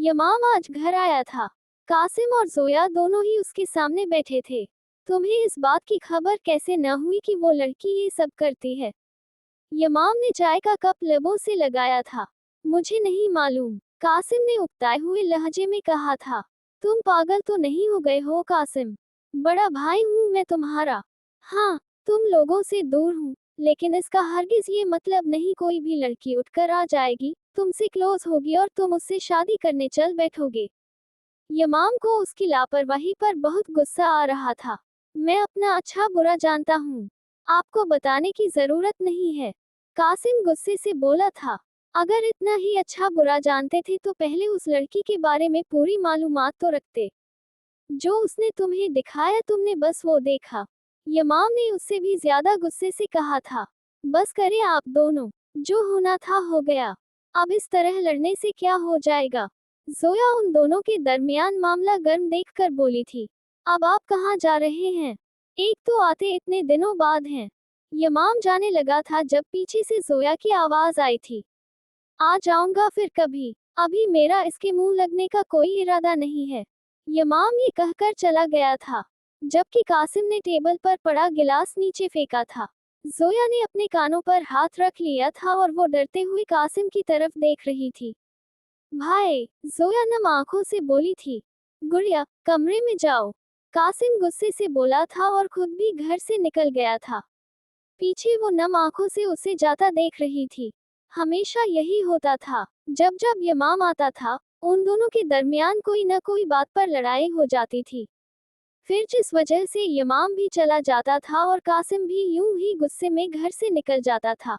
यमाम आज घर आया था। कासिम और जोया दोनों ही उसके सामने बैठे थे। तुम्हें इस बात की खबर कैसे न हुई कि वो लड़की ये सब करती है? यमाम ने चाय का कप लबों से लगाया था। मुझे नहीं मालूम, कासिम ने उकताए हुए लहजे में कहा था। तुम पागल तो नहीं हो गए हो कासिम? बड़ा भाई हूँ मैं तुम्हारा। हाँ, तुम लोगों से दूर हूँ, लेकिन इसका हरगिज ये मतलब नहीं कोई भी लड़की उठकर आ जाएगी, तुमसे क्लोज होगी और तुम उससे शादी करने चल बैठोगे। यमाम को उसकी लापरवाही पर बहुत गुस्सा आ रहा था। मैं अपना अच्छा बुरा जानता हूँ, आपको बताने की जरूरत नहीं है, कासिम गुस्से से बोला था। अगर इतना ही अच्छा बुरा जानते थे तो पहले उस लड़की के बारे में पूरी मालूमात तो रखते। जो उसने तुम्हें दिखाया तुमने बस वो देखा। यमाम ने उससे भी ज्यादा गुस्से से कहा था। बस करे आप दोनों, जो होना था हो गया। अब इस तरह लड़ने से क्या हो जाएगा? जोया उन दोनों के दरमियान मामला गर्म देखकर बोली थी। अब आप कहाँ जा रहे हैं? एक तो आते इतने दिनों बाद हैं। यमाम जाने लगा था जब पीछे से जोया की आवाज आई थी। आ जाऊंगा फिर कभी, अभी मेरा इसके मुंह लगने का कोई इरादा नहीं है। यमाम ये कहकर चला गया था, जबकि कासिम ने टेबल पर पड़ा गिलास नीचे फेंका था। जोया ने अपने कानों पर हाथ रख लिया था और वो डरते हुए कासिम की तरफ देख रही थी। भाई, जोया नम आंखों से बोली थी। गुड़िया, कमरे में जाओ। कासिम गुस्से से बोला था और खुद भी घर से निकल गया था। पीछे वो नम आंखों से उसे जाता देख रही थी। हमेशा यही होता था, जब जब यमाम आता था, उन दोनों के दरमियान कोई न कोई बात पर लड़ाई हो जाती थी। फिर जिस वजह से यमाम भी चला जाता था और कासिम भी यूं ही गुस्से में घर से निकल जाता था।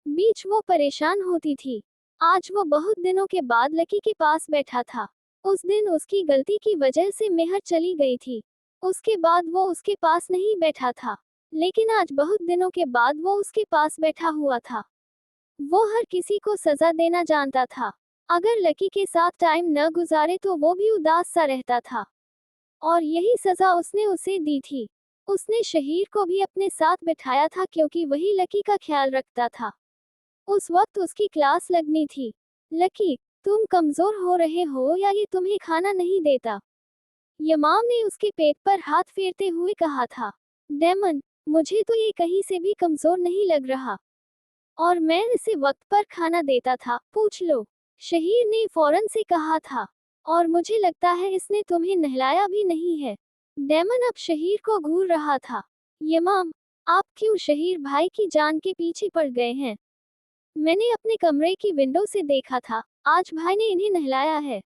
बीच वो परेशान होती थी। आज वो बहुत दिनों के बाद लकी के पास बैठा था। उस दिन उसकी गलती की वजह से मेहर चली गई थी। उसके बाद वो उसके पास नहीं बैठा था, लेकिन आज बहुत दिनों के बाद वो उसके पास बैठा हुआ था। वो हर किसी को सजा देना जानता था। अगर लकी के साथ टाइम न गुजारे तो वो भी उदास सा रहता था, और यही सजा उसने उसे दी थी। उसने शहीर को भी अपने साथ बिठाया था क्योंकि वही लकी का ख्याल रखता था। उस वक्त उसकी क्लास लगनी थी। लकी, तुम कमजोर हो रहे हो या ये तुम्हें खाना नहीं देता? यमाम ने उसके पेट पर हाथ फेरते हुए कहा था। डेमन, मुझे तो ये कहीं से भी कमजोर नहीं लग रहा, और मैं इसे वक्त पर खाना देता था, पूछ लो। शहीर ने फौरन से कहा था। और मुझे लगता है इसने तुम्हें नहलाया भी नहीं है। डेमन अब शहीर को घूर रहा था। यमाम, आप क्यों शहीर भाई की जान के पीछे पड़ गए हैं? मैंने अपने कमरे की विंडो से देखा था, आज भाई ने इन्हें नहलाया है।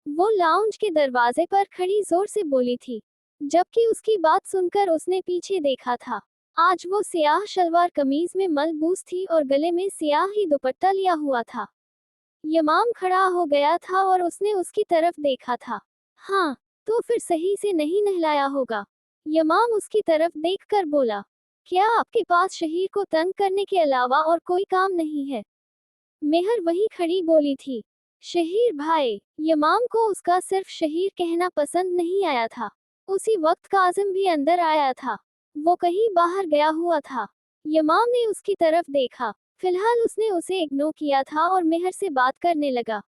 वो लाउंज के दरवाजे पर खड़ी जोर से बोली थी, जबकि उसकी बात सुनकर उसने पीछे देखा था। आज वो सियाह शलवार कमीज में मलबूस थी और गले में सियाह ही दुपट्टा लिया हुआ था। यमाम खड़ा हो गया था और उसने उसकी तरफ देखा था। हाँ, तो फिर सही से नहीं नहलाया होगा। यमाम उसकी तरफ देखकर बोला। क्या आपके पास शहीर को तंग करने के अलावा और कोई काम नहीं है? मेहर वही खड़ी बोली थी। शहीर भाई, यमाम को उसका सिर्फ शहीर कहना पसंद नहीं आया था। उसी वक्त काजिम भी अंदर आया था। वो कहीं बाहर गया हुआ था। यमाम ने उसकी तरफ देखा। फिलहाल उसने उसे इग्नोर किया था और मेहर से बात करने लगा।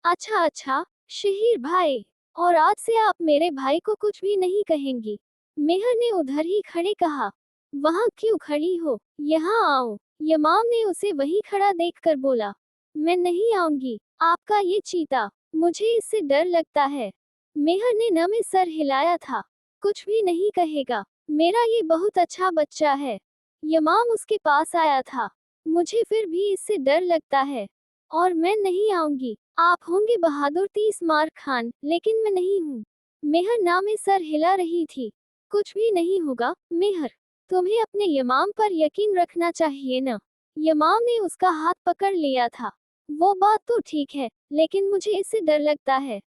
अच्छा अच्छा, शहीर भाई, और आज से आप मेरे भाई को कुछ भी नहीं कहेंगी। मेहर ने उधर ही खड़े कहा। वहां क्यों खड़ी हो, यहाँ आओ। यमाम ने उसे वहीं खड़ा देखकर बोला। मैं नहीं आऊंगी, आपका ये चीता, मुझे इससे डर लगता है। मेहर ने न में सर हिलाया था। कुछ भी नहीं कहेगा, मेरा ये बहुत अच्छा बच्चा है। यमाम उसके पास आया था। मुझे फिर भी इससे डर लगता है, और मैं नहीं आऊंगी। आप होंगे बहादुर 30 मार खान, लेकिन मैं नहीं हूँ। मेहर ना में सर हिला रही थी। कुछ भी नहीं होगा, मेहर। तुम्हें अपने यमाम पर यकीन रखना चाहिए न। यमाम ने उसका हाथ पकड़ लिया था। वो बात तो ठीक है, लेकिन मुझे इससे डर लगता है।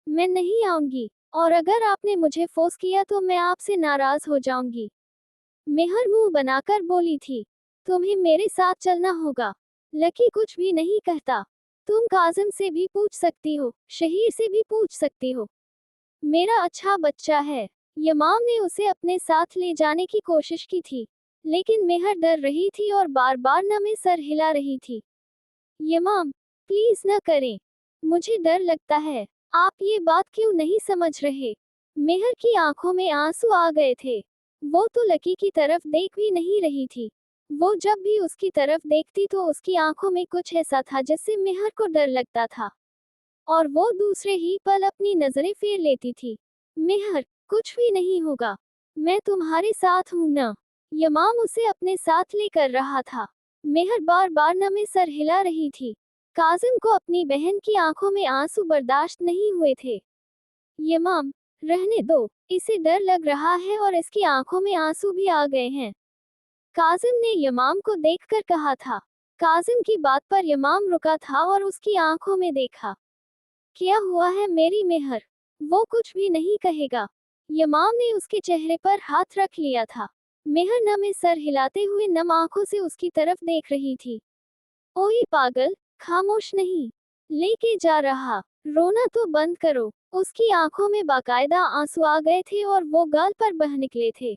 मैं नहीं आऊंगी, और अगर आपने मुझे फोर्स किया तो मैं आपसे नाराज हो जाऊंगी। मेहर मुंह बनाकर बोली थी। तुम्हें मेरे साथ चलना होगा। लकी कुछ भी नहीं कहता। तुम काजिम से भी पूछ सकती हो, शहीर से भी पूछ सकती हो। मेरा अच्छा बच्चा है। यमाम ने उसे अपने साथ ले जाने की कोशिश की थी, लेकिन मेहर डर रही थी और बार बार न में सर हिला रही थी। यमाम, प्लीज न करें। मुझे डर लगता है। आप ये बात क्यों नहीं समझ रहे? मेहर की आंखों में आंसू आ गए थे। वो तो लकी की तरफ देख भी नहीं रही थी। वो जब भी उसकी तरफ देखती तो उसकी आंखों में कुछ ऐसा था जिससे मेहर को डर लगता था, और वो दूसरे ही पल अपनी नजरें फेर लेती थी। मेहर, कुछ भी नहीं होगा। मैं तुम्हारे साथ हूं ना। यमाम उसे अपने साथ लेकर रहा था। मेहर बार बार न में सर हिला रही थी। काजिम को अपनी बहन की आंखों में आंसू बर्दाश्त नहीं हुए थे। यमाम, रहने दो, इसे डर लग रहा है और इसकी आंखों में आंसू भी आ गए हैं। काजिम ने यमाम को देखकर कहा था। काजिम की बात पर यमाम रुका था और उसकी आंखों में देखा। क्या हुआ है मेरी मेहर? वो कुछ भी नहीं कहेगा। यमाम ने उसके चेहरे पर हाथ रख लिया था। मेहर न में सर हिलाते हुए नम आंखों से उसकी तरफ देख रही थी। ओए पागल, खामोश नहीं। लेके जा रहा, रोना तो बंद करो। उसकी आंखों में बाकायदा आंसू आ गए थे और वो गाल पर बह निकले थे।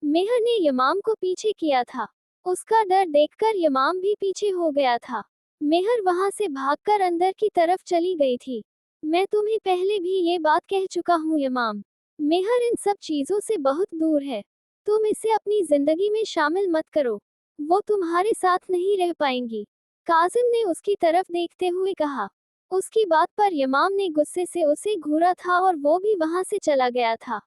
मेहर ने यमाम को पीछे किया था। उसका डर देखकर यमाम भी पीछे हो गया था। मेहर वहां से भागकर अंदर की तरफ चली गई थी। मैं तुम्हें पहले भी ये बात कह चुका हूँ यमाम। मेहर इन सब चीजों से बहुत दूर है। तुम इसे अपनी जिंदगी में शामिल मत करो। वो तुम्हारे साथ नहीं रह पाएंगी। काजिम ने उसकी तरफ देखते हुए कहा। उसकी बात पर यमाम ने गुस्से से उसे घूरा था और वो भी वहां से चला गया था।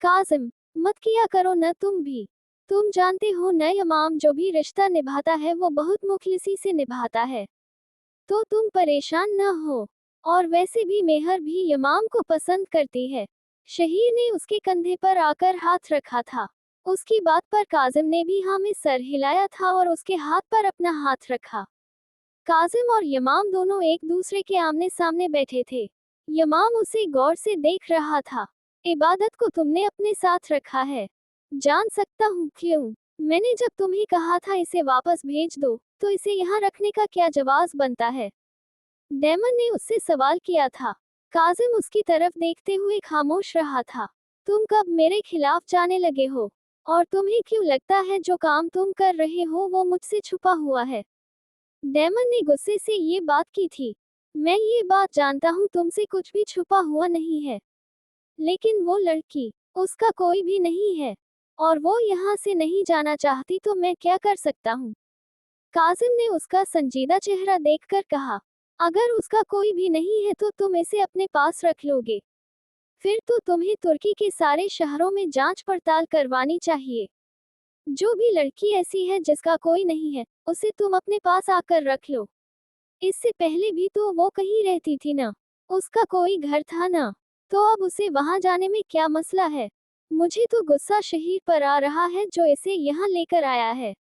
काजिम, मत किया करो न तुम भी। तुम जानते हो न यमाम जो भी रिश्ता निभाता है वो बहुत मुखलिसी से निभाता है। तो तुम परेशान न हो। और वैसे भी मेहर भी यमाम को पसंद करती है। शहीर ने उसके कंधे पर आकर हाथ रखा था। उसकी बात पर काजिम ने भी हाँ में सर हिलाया था और उसके हाथ पर अपना हाथ रखा। काजिम और यमाम दोनों एक दूसरे के आमने सामने बैठे थे। यमाम उसे गौर से देख रहा था। इबादत को तुमने अपने साथ रखा है। जान सकता हूँ क्यों? मैंने जब तुम्हें कहा था इसे वापस भेज दो, तो इसे यहाँ रखने का क्या जवाब बनता है? डेमन ने उससे सवाल किया था। काजिम उसकी तरफ देखते हुए खामोश रहा था। तुम कब मेरे खिलाफ जाने लगे हो? और तुम्हें क्यों लगता है जो काम तुम कर रहे हो वो मुझसे छुपा हुआ है? डेमन ने गुस्से से ये बात की थी। मैं ये बात जानता हूँ तुमसे कुछ भी छुपा हुआ नहीं है। लेकिन वो लड़की, उसका कोई भी नहीं है। और वो यहाँ से नहीं जाना चाहती तो मैं क्या कर सकता हूँ? काजिम ने उसका संजीदा चेहरा देखकर कहा। अगर उसका कोई भी नहीं है तो तुम इसे अपने पास रख लोगे। फिर तो तुम्हें तुर्की के सारे शहरों में जांच पड़ताल करवानी चाहिए। जो भी लड़की ऐसी है जिसका कोई नहीं है, उसे तुम अपने पास आकर रख लो। इससे पहले भी तो वो कहीं रहती थी ना। उसका कोई घर था ना। तो अब उसे वहां जाने में क्या मसला है? मुझे तो गुस्सा शहीर पर आ रहा है जो इसे यहाँ लेकर आया है।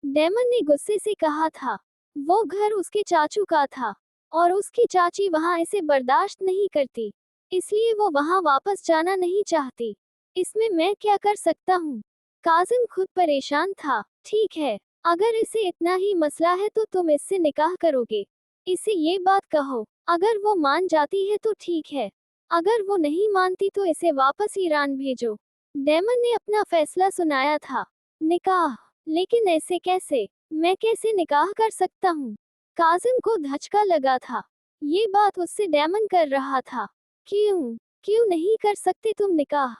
डेमन ने गुस्से से कहा था। वो घर उसके चाचू का था। और उसकी चाची वहां इसे बर्दाश्त नहीं करती। इसलिए वो वहां वापस जाना नहीं चाहती। इसमें मैं क्या कर सकता हूँ? काजिम खुद परेशान था। ठीक है, अगर इसे इतना ही मसला है तो तुम इससे निकाह करोगे। इसे ये बात कहो। अगर वो मान जाती है तो ठीक है। अगर वो नहीं मानती तो इसे वापस ईरान भेजो। डेमन ने अपना फैसला सुनाया था। निकाह? लेकिन ऐसे कैसे? मैं कैसे निकाह कर सकता हूँ? काजिम को धचका लगा था। ये बात उससे डेमन कर रहा था। क्यों? क्यों नहीं कर सकते तुम निकाह?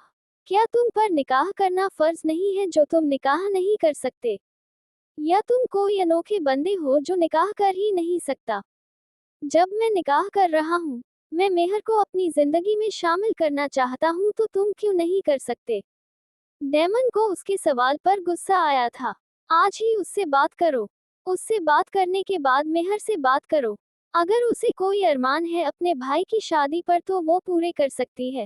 क्या तुम पर निकाह करना फर्ज नहीं है जो तुम निकाह नहीं कर सकते? या तुम कोई अनोखे बंदे हो जो निकाह कर ही नहीं सकता? जब मैं निकाह कर रहा हूँ, मैं मेहर को अपनी जिंदगी में शामिल करना चाहता हूँ तो तुम क्यों नहीं कर सकते? डेमन को उसके सवाल पर गुस्सा आया था। आज ही उससे बात करो। उससे बात करने के बाद मेहर से बात करो। अगर उसे कोई अरमान है अपने भाई की शादी पर तो वो पूरे कर सकती है।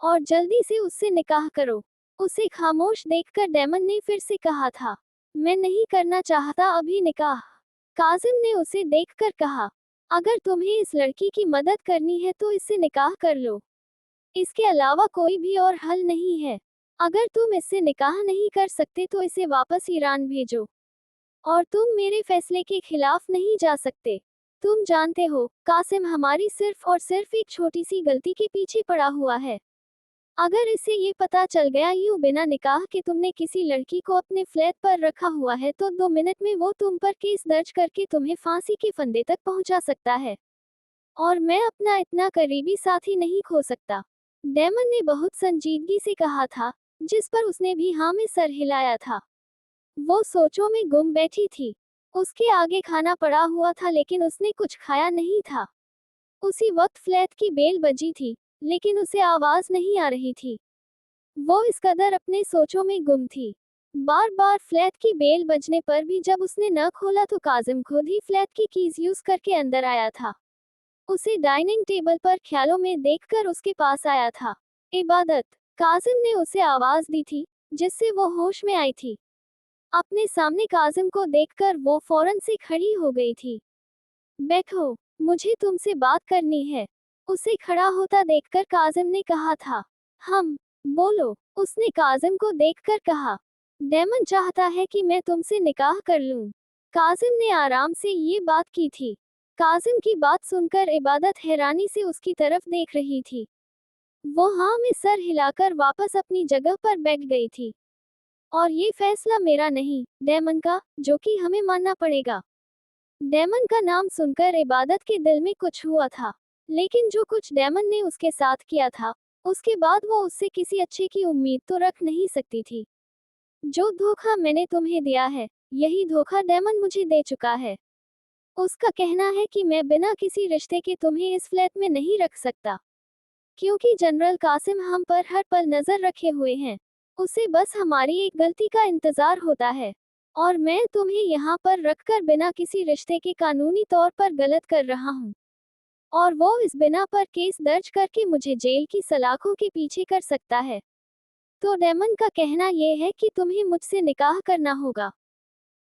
और जल्दी से उससे निकाह करो। उसे खामोश देखकर डेमन ने फिर से कहा था। मैं नहीं करना चाहता अभी निकाह। काजिम ने उसे देखकर कहा। अगर तुम्हें इस लड़की की मदद करनी है तो इससे निकाह कर लो। इसके अलावा कोई भी और हल नहीं है। अगर तुम इससे निकाह नहीं कर सकते तो इसे वापस ईरान भेजो। और तुम मेरे फैसले के खिलाफ नहीं जा सकते। तुम जानते हो, कासिम हमारी सिर्फ और सिर्फ एक छोटी सी गलती के पीछे पड़ा हुआ है। अगर इसे ये पता चल गया यूं बिना निकाह के तुमने किसी लड़की को अपने फ्लैट पर रखा हुआ है तो 2 मिनट में वो तुम पर केस दर्ज करके तुम्हें फांसी के फंदे तक पहुंचा सकता है। और मैं अपना इतना करीबी साथी नहीं खो सकता। डेमन ने बहुत संजीदगी से कहा था, जिस पर उसने भी हाँ में सर हिलाया था। वो सोचों में गुम बैठी थी। उसके आगे खाना पड़ा हुआ था लेकिन उसने कुछ खाया नहीं था। उसी वक्त फ्लैट की बेल बजी थी, लेकिन उसे आवाज नहीं आ रही थी। वो इस कदर अपने सोचों में गुम थी। बार बार फ्लैट की बेल बजने पर भी जब उसने न खोला तो काजिम खुद ही फ्लैट की कीज यूज करके अंदर आया था। उसे डाइनिंग टेबल पर ख्यालों में देखकर उसके पास आया था। इबादत, काजिम ने उसे आवाज दी थी, जिससे वो होश में आई थी। अपने सामने काजिम को देखकर वो फौरन से खड़ी हो गई थी। बैठो, मुझे तुमसे बात करनी है। उसे खड़ा होता देखकर काजिम ने कहा था। हम, बोलो, उसने काजिम को देखकर कहा। डेमन चाहता है कि मैं तुमसे निकाह कर लूं। काजिम ने आराम से ये बात की थी। काजिम की बात सुनकर इबादत हैरानी से उसकी तरफ देख रही थी। वो हाँ में सर हिलाकर वापस अपनी जगह पर बैठ गई थी। और ये फैसला मेरा नहीं, डेमन का, जो कि हमें मानना पड़ेगा। डेमन का नाम सुनकर इबादत के दिल में कुछ हुआ था, लेकिन जो कुछ डेमन ने उसके साथ किया था, उसके बाद वो उससे किसी अच्छे की उम्मीद तो रख नहीं सकती थी। जो धोखा मैंने तुम्हें दिया है, यही धोखा डेमन मुझे दे चुका है। उसका कहना है कि मैं बिना किसी रिश्ते के तुम्हें इस फ्लैट में नहीं रख सकता, क्योंकि जनरल कासिम हम पर हर पल नजर रखे हुए हैं। उसे बस हमारी एक गलती का इंतजार होता है, और मैं तुम्हें यहाँ पर रखकर बिना किसी रिश्ते के कानूनी तौर पर गलत कर रहा हूँ। और वो इस बिना पर केस दर्ज करके मुझे जेल की सलाखों के पीछे कर सकता है। तो डेमन का कहना यह है कि तुम्हें मुझसे निकाह करना होगा।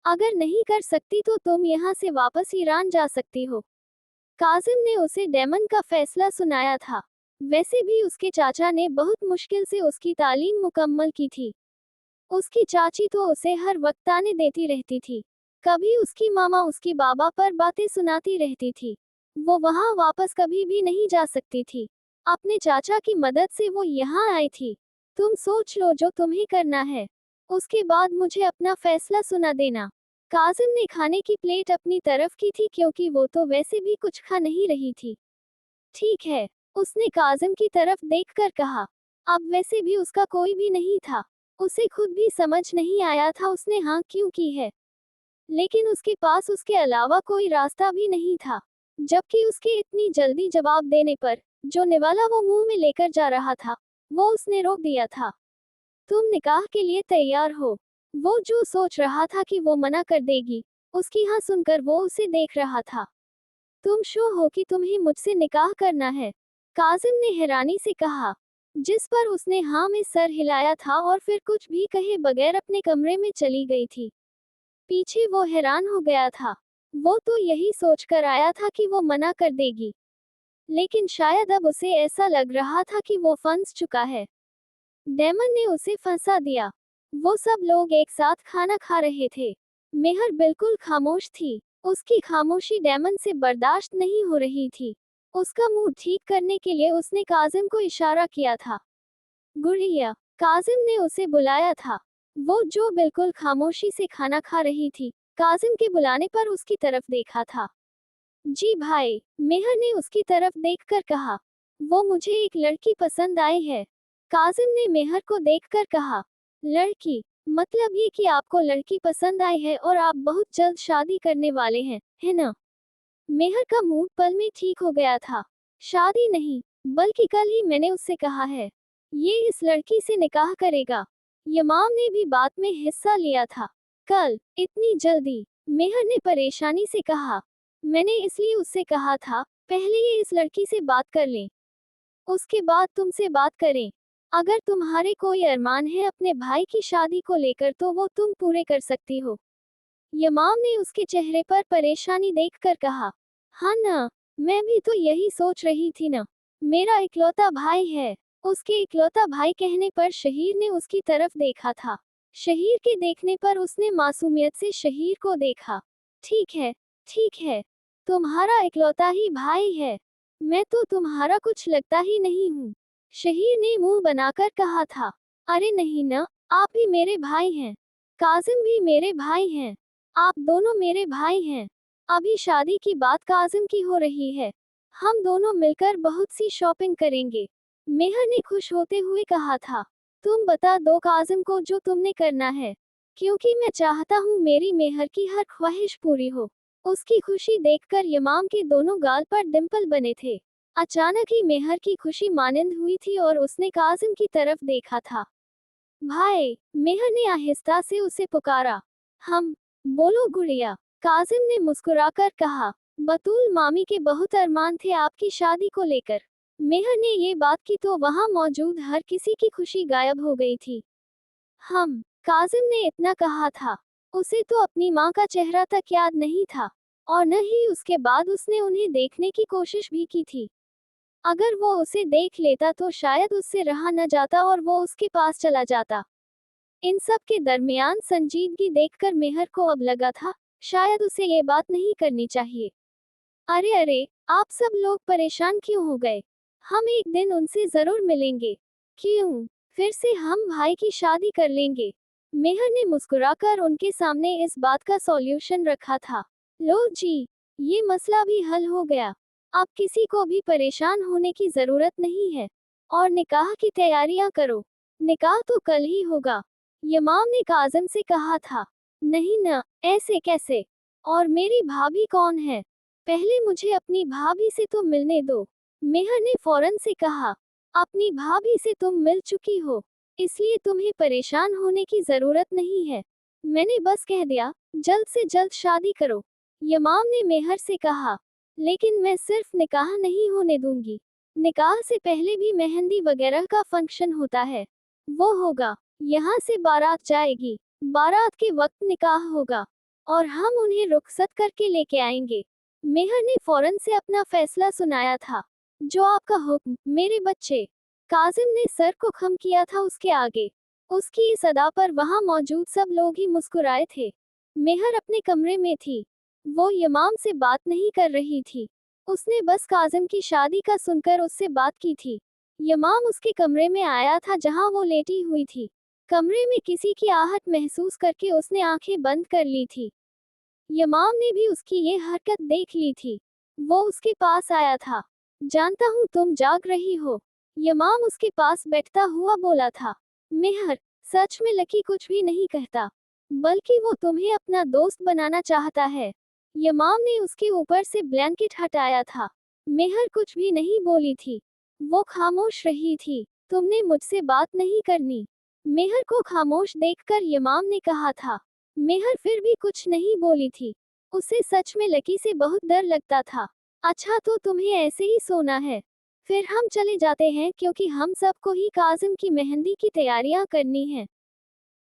अगर नहीं कर सकती तो तुम यहाँ से वापस ईरान जा सकती हो। काजिम ने उसे डेमन का फैसला सुनाया था। वैसे भी उसके चाचा ने बहुत मुश्किल से उसकी तालीम मुकम्मल की थी। उसकी चाची तो उसे हर वक्त ताने देती रहती थी। कभी उसकी मामा उसकी बाबा पर बातें सुनाती रहती थी। वो वहां वापस कभी भी नहीं जा सकती थी। अपने चाचा की मदद से वो यहाँ आई थी। तुम सोच लो जो तुम्हें करना है। उसके बाद मुझे अपना फैसला सुना देना। काजिम ने खाने की प्लेट अपनी तरफ की थी क्योंकि वो तो वैसे भी कुछ खा नहीं रही थी। ठीक है, उसने काजिम की तरफ देखकर कहा। अब वैसे भी उसका कोई भी नहीं था। उसे खुद भी समझ नहीं आया था उसने हाँ क्यों की है। लेकिन उसके पास उसके अलावा कोई रास्ता भी नहीं था। जबकि उसके इतनी जल्दी जवाब देने पर, जो निवाला वो मुंह में लेकर जा रहा था, वो उसने रोक दिया था। तुम निकाह के लिए तैयार हो? वो जो सोच रहा था कि वो मना कर देगी, उसकी हाँ सुनकर वो उसे देख रहा था। तुम श्योर हो कि तुम्हें मुझसे निकाह करना है? काजिम ने हैरानी से कहा, जिस पर उसने हाँ में सर हिलाया था और फिर कुछ भी कहे बगैर अपने कमरे में चली गई थी। पीछे वो हैरान हो गया था। वो तो यही सोचकर आया था कि वो मना कर देगी, लेकिन शायद अब उसे ऐसा लग रहा था कि वो फंस चुका है। डेमन ने उसे फंसा दिया। वो सब लोग एक साथ खाना खा रहे थे। मेहर बिल्कुल खामोश थी। उसकी खामोशी डेमन से बर्दाश्त नहीं हो रही थी। उसका मूड ठीक करने के लिए उसने काजिम को इशारा किया था। गुड़िया, काजिम ने उसे बुलाया था। वो जो बिल्कुल खामोशी से खाना खा रही थी, काजिम के बुलाने पर उसकी तरफ देखा था। जी भाई, मेहर ने उसकी तरफ देखकर कहा। वो मुझे एक लड़की पसंद आई है। काजिम ने मेहर को देखकर कहा। लड़की? मतलब ये कि आपको लड़की पसंद आई है और आप बहुत जल्द शादी करने वाले हैं, है ना? मेहर का मूड पल में ठीक हो गया था। शादी नहीं, बल्कि कल ही मैंने उससे कहा है, ये इस लड़की से निकाह करेगा। यमाम ने भी बात में हिस्सा लिया था। कल? इतनी जल्दी? मेहर ने परेशानी से कहा। मैंने इसलिए उससे कहा था, पहले ये इस लड़की से बात कर लें, उसके बाद तुमसे बात करें। अगर तुम्हारे कोई अरमान है अपने भाई की शादी को लेकर तो वो तुम पूरे कर सकती हो। यमाम ने उसके चेहरे पर परेशानी देखकर कहा। हाँ ना, मैं भी तो यही सोच रही थी ना। मेरा इकलौता भाई है। उसके इकलौता भाई कहने पर शहीर ने उसकी तरफ देखा था। शहीर के देखने पर उसने मासूमियत से शहीर को देखा। ठीक है, ठीक है, तुम्हारा इकलौता ही भाई है। मैं तो तुम्हारा कुछ लगता ही नहीं हूँ। शहीर ने मुंह बनाकर कहा था। अरे नहीं ना, आप भी मेरे भाई हैं। काजिम भी मेरे भाई हैं। आप दोनों मेरे भाई हैं। अभी शादी की बात काजिम की हो रही है। हम दोनों मिलकर बहुत सी शॉपिंग करेंगे। मेहर ने खुश होते हुए कहा था। तुम बता दो काजिम को जो तुमने करना है, क्योंकि मैं चाहता हूँ मेरी मेहर की हर ख्वाहिश पूरी हो। उसकी खुशी देखकर यमाम के दोनों गाल पर डिंपल बने थे। अचानक ही मेहर की खुशी मानिंद हुई थी और उसने काजिम की तरफ देखा था। भाई, मेहर ने आहिस्ता से उसे पुकारा। हम, बोलो गुड़िया, काजिम ने मुस्कुराकर कहा। बतूल मामी के बहुत अरमान थे आपकी शादी को लेकर। मेहर ने ये बात की तो वहां मौजूद हर किसी की खुशी गायब हो गई थी। हम, काजिम ने इतना कहा था। उसे तो अपनी माँ का चेहरा तक याद नहीं था, और न ही उसके बाद उसने उन्हें देखने की कोशिश भी की थी। अगर वो उसे देख लेता तो शायद उससे रहा न जाता और वो उसके पास चला जाता। इन सब के दरमियान संजीदगी देखकर मेहर को अब लगा था, शायद उसे ये बात नहीं करनी चाहिए। अरे अरे, आप सब लोग परेशान क्यों हो गए? हम एक दिन उनसे जरूर मिलेंगे। क्यों? फिर से हम भाई की शादी कर लेंगे। मेहर ने मुस्कुराकर उनके सामने इस बात का सॉल्यूशन रखा था। लो जी, ये मसला भी हल हो गया। अब किसी को भी परेशान होने की जरूरत नहीं है। और निकाह की तैयारियां करो। निकाह तो कल ही होगा। यमाम ने काजिम से कहा था। नहीं न, ऐसे कैसे? और मेरी भाभी कौन है? पहले मुझे अपनी भाभी से तो मिलने दो। मेहर ने फौरन से कहा। अपनी भाभी से तुम मिल चुकी हो, इसलिए तुम्हें परेशान होने की जरूरत नहीं है। मैंने बस कह दिया, जल्द से जल्द शादी करो। यमाम ने मेहर से कहा। लेकिन मैं सिर्फ निकाह नहीं होने दूंगी। निकाह से पहले भी मेहंदी वगैरह का फंक्शन होता है। वो होगा। यहाँ से बारात जाएगी। बारात के वक्त निकाह होगा। और हम उन्हें रुखसत करके लेके आएंगे। मेहर ने फौरन से अपना फैसला सुनाया था। जो आपका हुक्म, मेरे बच्चे। काजिम ने सर को खम किया था उसके आगे। उसकी इस अदा पर वहां मौजूद सब लोग ही मुस्कुराए थे। मेहर अपने कमरे में थी। वो यमाम से बात नहीं कर रही थी। उसने बस काजिम की शादी का सुनकर उससे बात की थी। यमाम उसके कमरे में आया था जहां वो लेटी हुई थी। कमरे में किसी की आहट महसूस करके उसने आंखें बंद कर ली थी। यमाम ने भी उसकी ये हरकत देख ली थी। वो उसके पास आया था। जानता हूँ तुम जाग रही हो। यमाम उसके पास बैठता हुआ बोला था। मेहर, सच में लकी कुछ भी नहीं कहता, बल्कि वो तुम्हें अपना दोस्त बनाना चाहता है। यमाम ने उसके ऊपर से ब्लैंकेट हटाया था। मेहर कुछ भी नहीं बोली थी। वो खामोश रही थी। तुमने मुझसे बात नहीं करनी। मेहर को खामोश देखकर यमाम ने कहा था। मेहर फिर भी कुछ नहीं बोली थी। उसे सच में लकी से बहुत डर लगता था। अच्छा तो तुम्हें ऐसे ही सोना है। फिर हम चले जाते हैं क्योंकि हम सबको ही काजिम की मेहंदी की तैयारियां करनी है।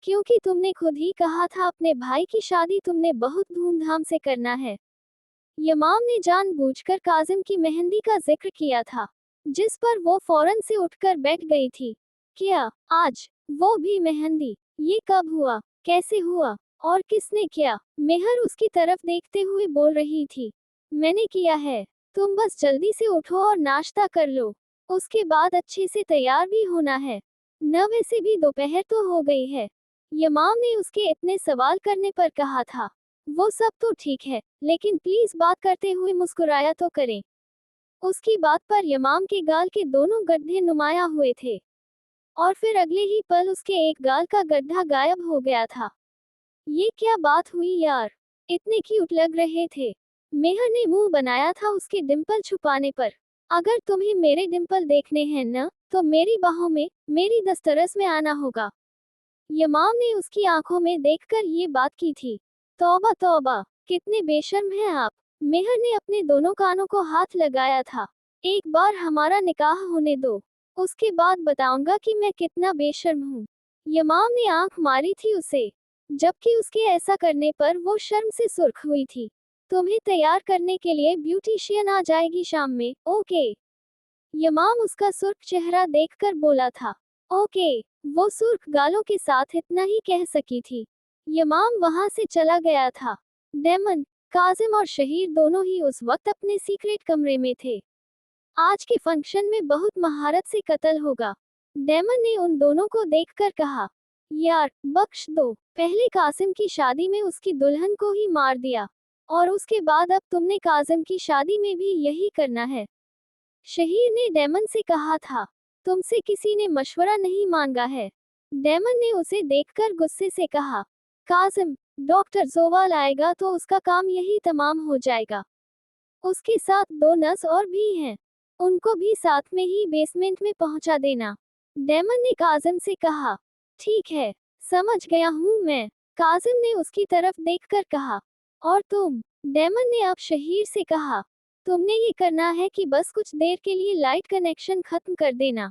क्योंकि तुमने खुद ही कहा था अपने भाई की शादी तुमने बहुत धूमधाम से करना है। यमाम ने जानबूझकर काजिम की मेहंदी का जिक्र किया था, जिस पर वो फौरन से उठकर बैठ गई थी। क्या, आज? वो भी मेहंदी? ये कब हुआ? कैसे हुआ? और किसने किया? मेहर उसकी तरफ देखते हुए बोल रही थी। मैंने किया है। तुम बस जल्दी से उठो और नाश्ता कर लो। उसके बाद अच्छे से तैयार भी होना है। न वैसे भी दोपहर तो हो गई है। यमाम ने उसके इतने सवाल करने पर कहा था। वो सब तो ठीक है, लेकिन प्लीज बात करते हुए मुस्कुराया तो करें। उसकी बात पर यमाम के गाल के दोनों गड्ढे नुमाया हुए थे। और फिर अगले ही पल उसके एक गाल का गड्ढा गायब हो गया था। ये क्या बात हुई यार? इतने क्यूट लग रहे थे। मेहर ने मुंह बनाया था उसके डिंपल छुपाने पर। अगर तुम्हें मेरे डिंपल देखने हैं न, तो मेरी बाहों में, मेरी दस्तरस में आना होगा। यमाम ने उसकी आंखों में देखकर ये बात की थी। तौबा तौबा, कितने बेशर्म हैं आप। मेहर ने अपने दोनों कानों को हाथ लगाया था। एक बार हमारा निकाह होने दो, उसके बाद बताऊंगा कि मैं कितना बेशर्म हूँ। यमाम ने आंख मारी थी उसे, जबकि उसके ऐसा करने पर वो शर्म से सुर्ख हुई थी। तुम्हें तैयार करने के लिए ब्यूटिशियन आ जाएगी शाम में, ओके? यमाम उसका सुर्ख चेहरा देखकर बोला था। ओके। वो सुर्ख गालों के साथ इतना ही कह सकी थी। यमाम वहां से चला गया था। डेमन, काजिम और शहीर दोनों ही उस वक्त अपने सीक्रेट कमरे में थे। आज के फंक्शन में बहुत महारत से कत्ल होगा। डेमन ने उन दोनों को देखकर कहा। यार, बख्श दो, पहले कासिम की शादी में उसकी दुल्हन को ही मार दिया, और उसके बाद अब तुमने काजिम की शादी में भी यही करना है। शहीर ने डेमन से कहा था, तुमसे किसी ने मशवरा नहीं मांगा है। डेमन ने उसे देखकर गुस्से से कहा, काजिम, डॉक्टर जोवाल आएगा तो उसका काम यही तमाम हो जाएगा। उसके साथ 2 नर्स और भी हैं, उनको भी साथ में ही बेसमेंट में पहुंचा देना। डेमन ने काजिम से कहा, ठीक है, समझ गया हूं मैं। काजिम ने उसकी तरफ देखकर कहा, और तुम? डेमन ने अब शहीर से कहा, तुमने ये करना है कि बस कुछ देर के लिए लाइट कनेक्शन खत्म कर देना।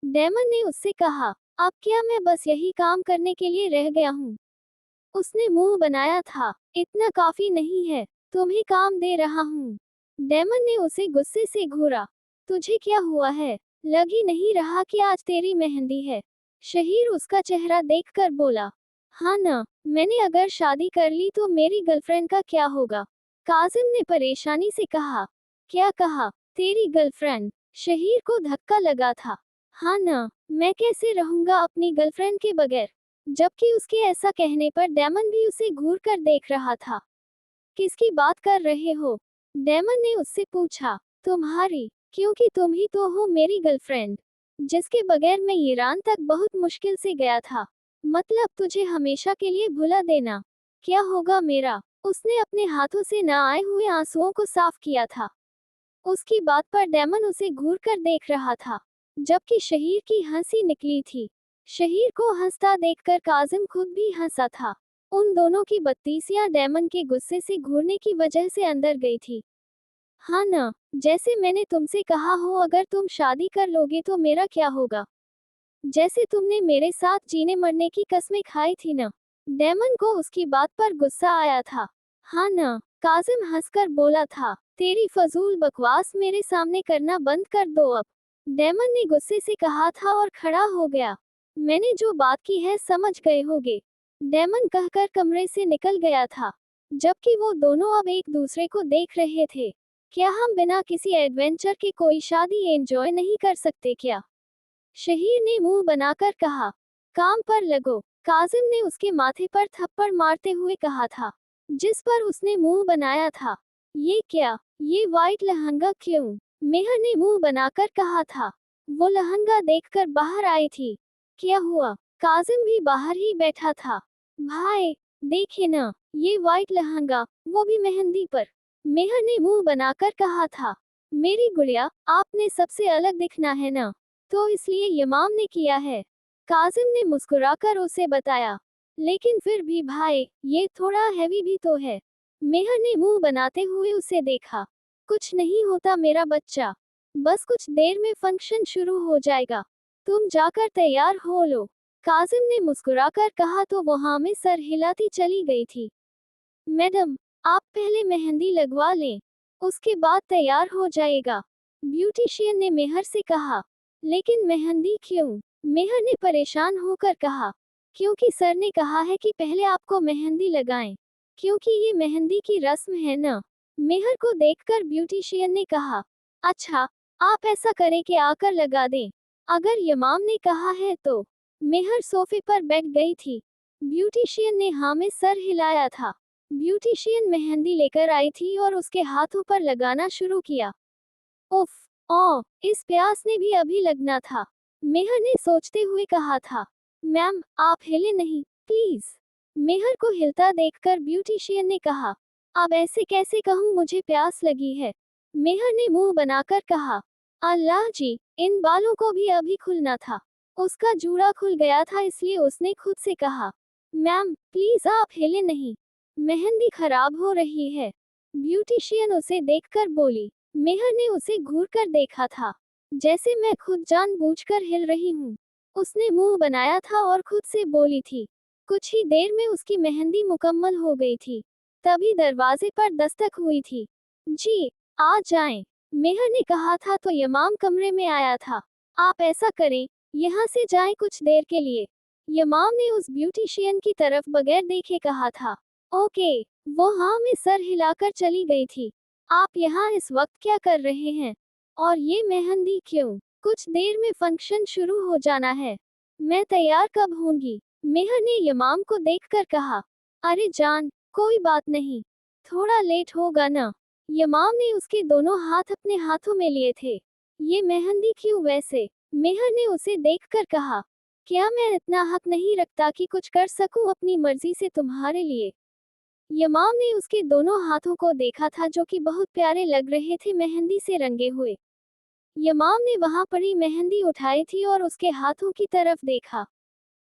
डेमन ने उससे कहा, अब क्या मैं बस यही काम करने के लिए रह गया हूँ? उसने मुंह बनाया था, इतना काफी नहीं है, तुम्हें काम दे रहा हूँ। डेमन ने उसे गुस्से से घूरा, तुझे क्या हुआ है? लग ही नहीं रहा कि आज तेरी मेहंदी है। शहीर उसका चेहरा देखकर बोला, हाँ ना, मैंने अगर शादी कर ली तो मेरी गर्लफ्रेंड का क्या होगा? काजिम ने परेशानी से कहा, क्या कहा? तेरी गर्लफ्रेंड? शहीर को धक्का लगा था। हाँ ना, मैं कैसे रहूंगा अपनी गर्लफ्रेंड के बगैर? जबकि उसके ऐसा कहने पर डेमन भी उसे घूर कर देख रहा था। किसकी बात कर रहे हो? डेमन ने उससे पूछा, तुम्हारी, क्योंकि तुम ही तो हो मेरी गर्लफ्रेंड, जिसके बगैर मैं ईरान तक बहुत मुश्किल से गया था। मतलब तुझे हमेशा के लिए भुला देना। क्या होगा मेरा? उसने अपने हाथों से न आए हुए आंसुओं को साफ किया था। उसकी बात पर डेमन उसे घूर कर देख रहा था, जबकि शहीर की हंसी निकली थी। शहीर को हंसता देखकर काजिम खुद भी हंसा था। उन दोनों की बत्तीसियां डेमन के गुस्से से घूरने की वजह से अंदर गई थी। हाँ ना, जैसे मैंने तुमसे कहा हो अगर तुम शादी कर लोगे तो मेरा क्या होगा? जैसे तुमने मेरे साथ जीने मरने की कस्में खाई थी ना। डेमन को उसकी बात पर गुस्सा आया था। हाँ ना, काजिम हंसकर बोला था, तेरी फजूल बकवास मेरे सामने करना बंद कर दो अब। डेमन ने गुस्से से कहा था और खड़ा हो गया। मैंने जो बात की है समझ गए होगे। डेमन कहकर कमरे से निकल गया था, जबकि वो दोनों अब एक दूसरे को देख रहे थे। क्या हम बिना किसी एडवेंचर के कोई शादी एंजॉय नहीं कर सकते क्या? शहीर ने मुंह बनाकर कहा, काम पर लगो। काजिम ने उसके माथे पर थप्पड़ मारते हुए कहा था, जिस पर उसने मुंह बनाया था। ये क्या? ये वाइट लहंगा क्यों? मेहर ने मुंह बनाकर कहा था। वो लहंगा देखकर बाहर आई थी। क्या हुआ? काजिम भी बाहर ही बैठा था। भाई, देखे ना, ये वाइट लहंगा, वो भी मेहंदी पर। मेहर ने मुंह बनाकर कहा था, मेरी गुड़िया, आपने सबसे अलग दिखना है ना, तो इसलिए यमाम ने किया है। काजिम ने मुस्कुराकर उसे बताया, लेकिन फिर भी भाई, ये थोड़ा हैवी भी तो है। मेहर ने मुंह बनाते हुए उसे देखा। कुछ नहीं होता मेरा बच्चा, बस कुछ देर में फंक्शन शुरू हो जाएगा, तुम जाकर तैयार हो लो। काजिम ने मुस्कुराकर कहा तो वहां में सर हिलाती चली गई थी। मैडम, आप पहले मेहंदी लगवा लें, उसके बाद तैयार हो जाएगा, ब्यूटिशियन ने मेहर से कहा। लेकिन मेहंदी क्यों? मेहर ने परेशान होकर कहा, क्योंकि सर ने कहा है कि पहले आपको मेहंदी लगाएं, क्योंकि ये मेहंदी की रस्म है ना। मेहर को देखकर ब्यूटिशियन ने कहा, अच्छा, आप ऐसा करें कि आकर लगा दें, अगर यमाम ने कहा है तो। मेहर सोफे पर बैठ गई थी। ब्यूटिशियन ने हाँ में सर हिलाया था। ब्यूटिशियन मेहंदी लेकर आई थी और उसके हाथों पर लगाना शुरू किया। उफ, ओ, इस प्यास ने भी अभी लगना था। मेहर ने सोचते हुए कहा था, मैम, आप हिले नहीं, प्लीज। मेहर को हिलता देखकर ब्यूटिशियन ने कहा, अब ऐसे कैसे कहूँ मुझे प्यास लगी है। मेहर ने मुंह बनाकर कहा, अल्लाह जी, इन बालों को भी अभी खुलना था। उसका जूड़ा खुल गया था इसलिए उसने खुद से कहा, मैम, प्लीज आप हिले नहीं, मेहंदी खराब हो रही है। ब्यूटिशियन उसे देखकर बोली। मेहर ने उसे घूर कर देखा था, जैसे मैं खुद जानबूझकर हिल रही हूँ। उसने मुंह बनाया था और खुद से बोली थी। कुछ ही देर में उसकी मेहंदी मुकम्मल हो गई थी। तभी दरवाजे पर दस्तक हुई थी। जी, आ जाएं, मेहर ने कहा था तो यमाम कमरे में आया था। आप ऐसा करें, यहाँ से जाएं कुछ देर के लिए। यमाम ने उस ब्यूटिशियन की तरफ बगैर देखे कहा था। ओके, वो हाँ में सर हिलाकर चली गई थी। आप यहाँ इस वक्त क्या कर रहे हैं? और ये मेहंदी क्यों? कुछ देर में फंक्शन शुरू हो जाना है। मैं तैयार कब होंगी? मेहर ने यमाम को देखकर कहा। अरे जान, कोई बात नहीं, थोड़ा लेट होगा ना। यमाम ने उसके दोनों हाथ अपने हाथों में लिए थे। ये मेहंदी क्यों वैसे? मेहर ने उसे देखकर कहा, क्या मैं इतना हक नहीं रखता कि कुछ कर सकूं अपनी मर्जी से तुम्हारे लिए? यमाम ने उसके दोनों हाथों को देखा था जो कि बहुत प्यारे लग रहे थे मेहंदी से रंगे हुए। यमाम ने वहां पड़ी मेहंदी उठाई थी और उसके हाथों की तरफ देखा।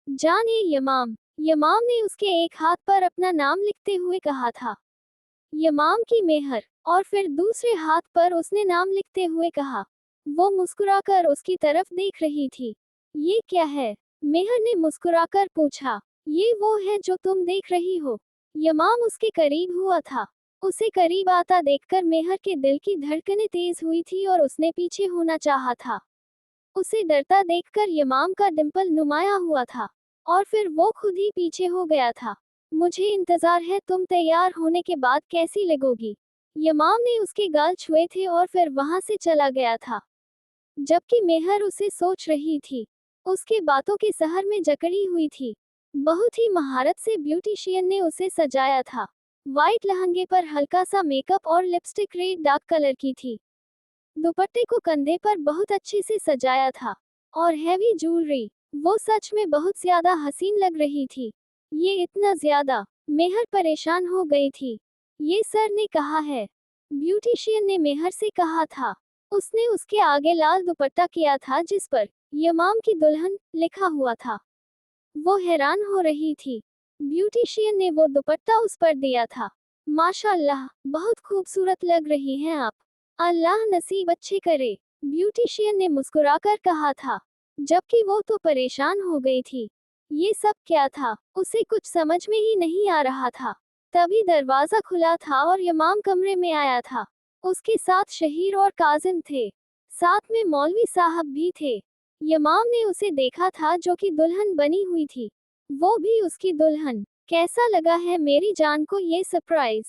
जाने यमाम। यमाम ने उसके एक हाथ पर अपना नाम लिखते हुए कहा था, यमाम की मेहर, और फिर दूसरे हाथ पर उसने नाम लिखते हुए कहा। वो मुस्कुराकर उसकी तरफ देख रही थी। ये क्या है? मेहर ने मुस्कुराकर पूछा। ये वो है जो तुम देख रही हो। यमाम उसके करीब हुआ था। उसे करीब आता देखकर मेहर के दिल की धड़कनें तेज हुई थी और उसने पीछे होना चाहा था। उसे डरता देखकर यमाम का डिंपल नुमाया हुआ था और फिर वो खुद ही पीछे हो गया था। मुझे इंतजार है, तुम तैयार होने के बाद कैसी लगोगी? यमाम ने उसके गाल छुए थे और फिर वहां से चला गया था। जबकि मेहर उसे सोच रही थी। उसके बातों के सहर में जकड़ी हुई थी। बहुत ही महारत से ब्यूटिशियन ने उसे सजाया था। वाइट लहंगे पर हल्का सा मेकअप और लिपस्टिक रेड डार्क कलर की थी। दुपट्टे को कंधे पर बहुत अच्छे से सजाया था और हैवी ज्वेलरी। वो सच में बहुत ज्यादा हसीन लग रही थी। ये इतना ज्यादा। मेहर परेशान हो गई थी। ये सर ने कहा है, ब्यूटिशियन ने मेहर से कहा था। उसने उसके आगे लाल दुपट्टा किया था जिस पर यमाम की दुल्हन लिखा हुआ था। वो हैरान हो रही थी। ब्यूटिशियन ने वो दुपट्टा उस पर दिया था। माशाअल्लाह, बहुत खूबसूरत लग रही हैं आप। अल्लाह नसीब अच्छे करे, ब्यूटिशियन ने मुस्कुराकर कहा था। जबकि वो तो परेशान हो गई थी। ये सब क्या था? उसे कुछ समझ में ही नहीं आ रहा था। तभी दरवाजा खुला था और यमाम कमरे में आया था। उसके साथ शहीर और काजिम थे। साथ में मौलवी साहब भी थे। यमाम ने उसे देखा था जो कि दुल्हन बनी हुई थी। वो भी उसकी दुल्हन। कैसा लगा है मेरी जान को ये सरप्राइज?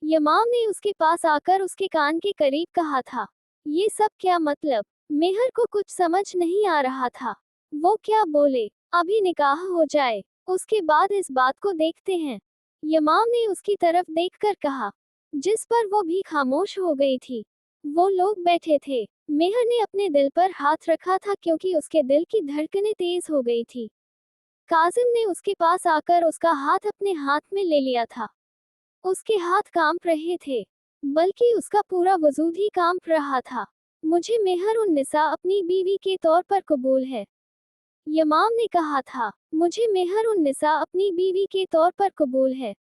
यमाम ने उसके पास आकर उसके कान के करीब कहा था। ये सब क्या मतलब? मेहर को कुछ समझ नहीं आ रहा था। वो क्या बोले? अभी निकाह हो जाए, उसके बाद इस बात को देखते हैं। यमाम ने उसकी तरफ देखकर कहा, जिस पर वो भी खामोश हो गई थी। वो लोग बैठे थे। मेहर ने अपने दिल पर हाथ रखा था क्योंकि उसके दिल की धड़कनें तेज हो गई थी। काजिम ने उसके पास आकर उसका हाथ अपने हाथ में ले लिया था। उसके हाथ कांप रहे थे, बल्कि उसका पूरा वजूद ही कांप रहा था। मुझे मेहर उन निसा अपनी बीवी के तौर पर कबूल है। यमाम ने कहा था, मुझे मेहर उन निसा अपनी बीवी के तौर पर कबूल है।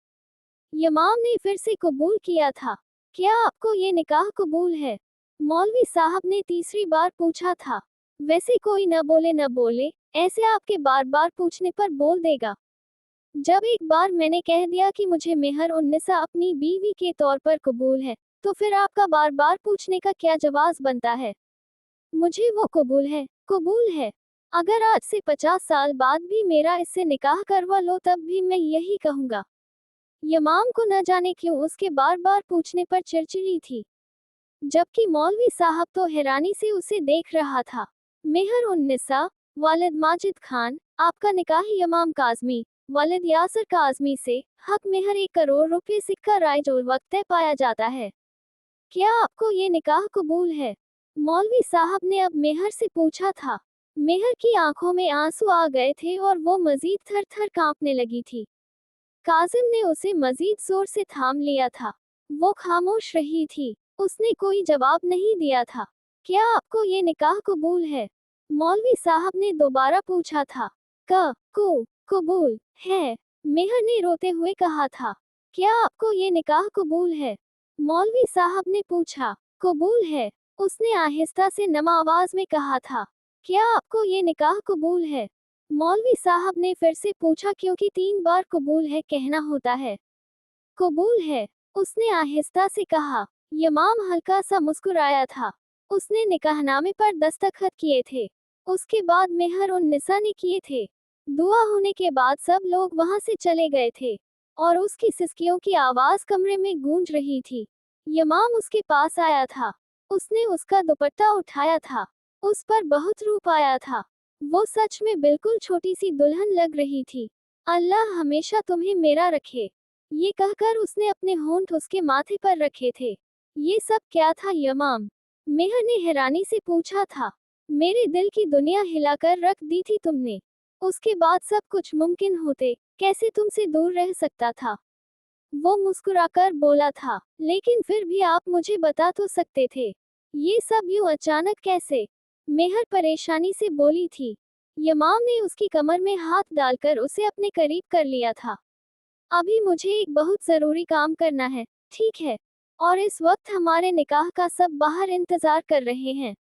यमाम ने फिर से कबूल किया था। क्या आपको ये निकाह कबूल है? मौलवी साहब ने तीसरी बार पूछा था। वैसे कोई न बोले, ऐसे आपके बार बार पूछने पर बोल देगा। जब एक बार मैंने कह दिया कि मुझे मेहर उन्निसा अपनी बीवी के तौर पर कबूल है, तो फिर आपका बार बार पूछने का क्या जवाब बनता है? मुझे वो कबूल है, कबूल है। अगर आज से 50 साल बाद भी मेरा इससे निकाह करवा लो तब भी मैं यही कहूँगा। यमाम को न जाने क्यों उसके बार बार पूछने पर चिड़चिड़ी थी। जबकि मौलवी साहब तो हैरानी से उसे देख रहा था। मेहर उन्निसा, वालिद माजिद खान, आपका निकाह यमाम काज़मी, वालिद यासर काज़मी से, हक मेहर 1 करोड़ रुपए सिक्का रायजोल वक्त तय पाया जाता है। क्या आपको ये निकाह कबूल है? मौलवी साहब ने अब मेहर से पूछा था। मेहर की आंखों में आंसू आ गए थे और वो मजीद थर थर कांपने लगी थी। काजिम ने उसे मजीद जोर से थाम लिया था। वो खामोश रही थी। उसने कोई जवाब नहीं दिया था। क्या आपको ये निकाह कबूल है? मौलवी साहब ने दोबारा पूछा था। कबूल है, मेहर ने रोते हुए कहा था। क्या आपको ये निकाह कबूल है? मौलवी साहब ने पूछा। कबूल है, उसने आहिस्ता से नम आवाज में कहा था। क्या आपको ये निकाह कबूल है? मौलवी साहब ने फिर से पूछा क्योंकि 3 बार कबूल है कहना होता है। कबूल है, उसने आहिस्ता से कहा। यमाम हल्का सा मुस्कुराया था। उसने निकाहनामे पर दस्तखत किए थे। उसके बाद मेहर उन निसा ने किए थे। दुआ होने के बाद सब लोग वहां से चले गए थे और उसकी सिसकियों की आवाज कमरे में गूंज रही थी। यमाम उसके पास आया था। उसने उसका दुपट्टा उठाया था। उस पर बहुत रूप आया था। वो सच में बिल्कुल छोटी सी दुल्हन लग रही थी। अल्लाह हमेशा तुम्हें मेरा रखे। ये कहकर उसने अपने होंठ उसके माथे पर रखे थे। ये सब क्या था यमाम? मेहर ने हैरानी से पूछा था। मेरे दिल की दुनिया हिलाकर रख दी थी तुमने। उसके बाद सब कुछ मुमकिन होते, कैसे तुमसे दूर रह सकता था? वो मुस्कुराकर बोला था, लेकिन फिर भी आप मुझे बता तो सकते थे। ये सब यूं अचानक कैसे? मेहर परेशानी से बोली थी। यमाम ने उसकी कमर में हाथ डालकर उसे अपने करीब कर लिया था। अभी मुझे एक बहुत जरूरी काम करना है, ठीक है? और इस वक्त हमारे निकाह का सब बाहर इंतजार कर रहे हैं।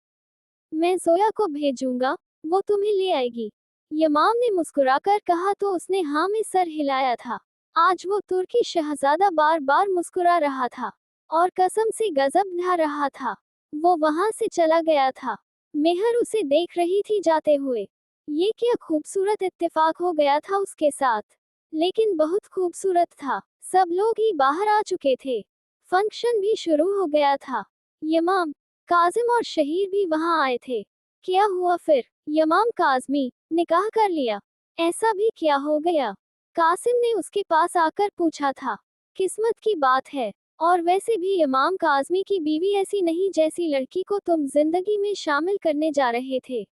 मैं जोया को भेजूंगा, वो तुम्हें ले आएगी। यमाम ने मुस्कुराकर कहा तो उसने हाँ में सर हिलाया था। आज वो तुर्की शहजादा बार बार मुस्कुरा रहा था और कसम से गजब ढा रहा था। वो वहां से चला गया था। मेहर उसे देख रही थी जाते हुए। ये क्या खूबसूरत इत्तेफाक हो गया था उसके साथ। लेकिन बहुत खूबसूरत था। सब लोग ही बाहर आ चुके थे। फंक्शन भी शुरू हो गया था। यमाम, काजिम और शहीर भी वहां आए थे। क्या हुआ फिर? यमाम काजमी, निकाह कर लिया? ऐसा भी क्या हो गया? कासिम ने उसके पास आकर पूछा था। किस्मत की बात है। और वैसे भी यमाम काजमी की बीवी ऐसी नहीं जैसी लड़की को तुम जिंदगी में शामिल करने जा रहे थे।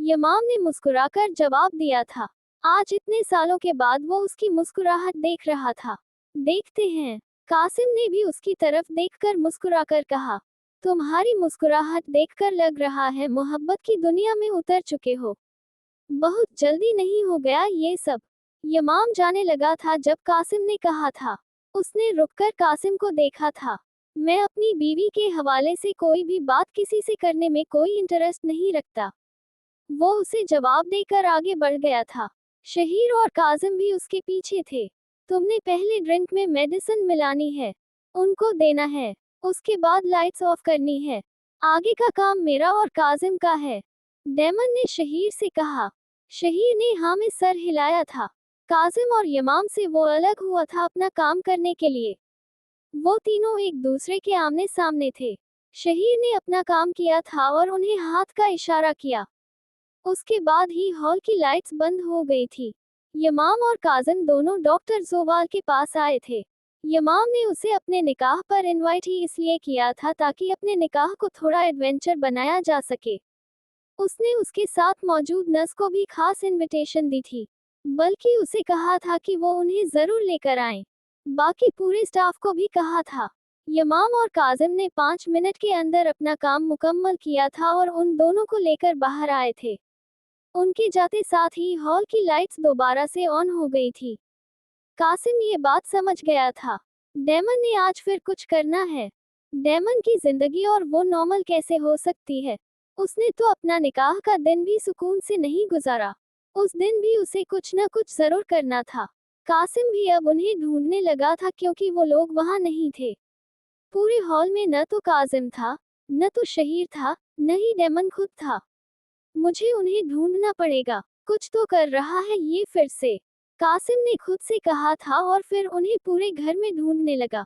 यमाम ने मुस्कुराकर जवाब दिया था। आज इतने सालों के बाद वो उसकी मुस्कुराहट देख रहा था। देखते हैं। कासिम ने भी उसकी तरफ देखकर मुस्कुराकर कहा। तुम्हारी मुस्कुराहट देखकर लग रहा है मोहब्बत की दुनिया में उतर चुके हो। बहुत जल्दी नहीं हो गया ये सब? यमाम जाने लगा था जब कासिम ने कहा था। उसने रुककर कासिम को देखा था। मैं अपनी बीवी के हवाले से कोई भी बात किसी से करने में कोई इंटरेस्ट नहीं रखता। वो उसे जवाब देकर आगे बढ़ गया था। शहीर और काजिम भी उसके पीछे थे। तुमने पहले ड्रिंक में मेडिसिन मिलानी है, उनको देना है, उसके बाद लाइट्स ऑफ करनी है। आगे का काम मेरा और काजिम का है, डेमन ने शहीर से कहा। शहीर ने हाँ में सर हिलाया था। काजिम और यमाम से वो अलग हुआ था अपना काम करने के लिए। वो तीनों एक दूसरे के आमने सामने थे। शहीर ने अपना काम किया था और उन्हें हाथ का इशारा किया। उसके बाद ही हॉल की लाइट्स बंद हो गई थी। यमाम और काजिम दोनों डॉक्टर जोवाल के पास आए थे। यमाम ने उसे अपने निकाह पर इनवाइट ही इसलिए किया था ताकि अपने निकाह को थोड़ा एडवेंचर बनाया जा सके। उसने उसके साथ मौजूद नर्स को भी खास इनविटेशन दी थी, बल्कि उसे कहा था कि वो उन्हें जरूर लेकर आएं। बाकी पूरे स्टाफ को भी कहा था। यमाम और काजिम ने 5 मिनट के अंदर अपना काम मुकम्मल किया था और उन दोनों को लेकर बाहर आए थे। उनके जाते साथ ही हॉल की लाइट्स दोबारा से ऑन हो गई थी। कासिम ये बात समझ गया था। डेमन ने आज फिर कुछ करना है। डेमन की जिंदगी और वो नॉर्मल कैसे हो सकती है? उसने तो अपना निकाह का दिन भी सुकून से नहीं गुजारा। उस दिन भी उसे कुछ न कुछ जरूर करना था। कासिम भी अब उन्हें ढूंढने लगा था क्योंकि वो लोग वहां नहीं थे। पूरे हॉल में न तो कासिम था, न तो शहीर था, न ही डेमन खुद था। मुझे उन्हें ढूंढना पड़ेगा, कुछ तो कर रहा है ये फिर से, कासिम ने खुद से कहा था और फिर उन्हें पूरे घर में ढूंढने लगा।